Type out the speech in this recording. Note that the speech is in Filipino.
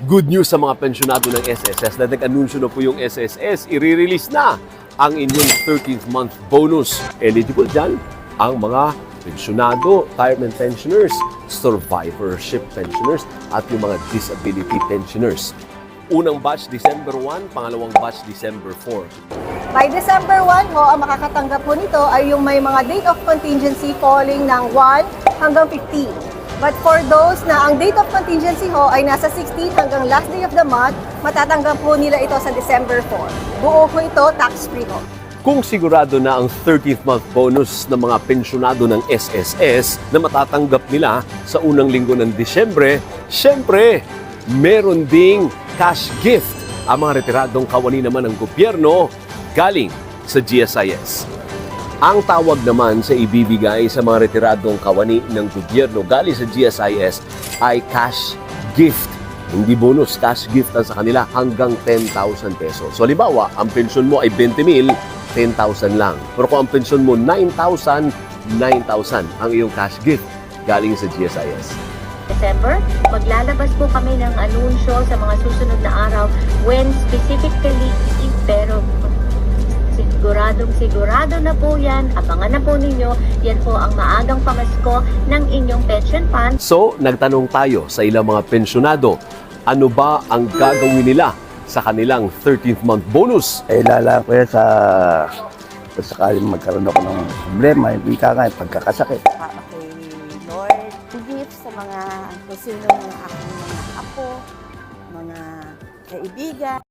Good news sa mga pensyonado ng SSS na nag-anunsyo na po yung SSS, i-release na ang inyong 13th month bonus. Eligible dyan ang mga pensyonado, retirement pensioners, survivorship pensioners, at yung mga disability pensioners. Unang batch December 1, pangalawang batch December 4. By December 1 ho, ang makakatanggap po nito ay yung may mga date of contingency falling ng 1 hanggang 15. But for those na ang date of contingency ho ay nasa 16 hanggang last day of the month, matatanggap po nila ito sa December 4. Buo po ito, tax-free ho. Kung sigurado na ang 13th month bonus ng mga pensyonado ng SSS na matatanggap nila sa unang linggo ng Disyembre, syempre, meron ding cash gift ang mga retiradong kawani naman ng gobyerno galing sa GSIS. Ang tawag naman sa ibibigay sa mga retiradong kawani ng gobyerno galing sa GSIS ay cash gift. Hindi bonus, cash gift ang sa kanila hanggang 10,000 pesos. So, halimbawa, ang pensyon mo ay 20,000, 10,000 lang. Pero kung ang pensyon mo 9,000, 9,000 ang iyong cash gift galing sa GSIS. December, maglalabas po kami ng anunsyo sa mga susunod na araw when specifically, pero sigurado na po yan, abangan na po ninyo, yan po ang maagang pamasko ng inyong pension fund. So, nagtanong tayo sa ilang mga pensyonado, ano ba ang gagawin nila sa kanilang 13th month bonus? Lala ko yan sa sakaling magkaroon ako ng problema, hindi ka nga, pagkakasakit. Para kay Lord to give sa mga kung sino mga aking mga apo, mga kaibigan.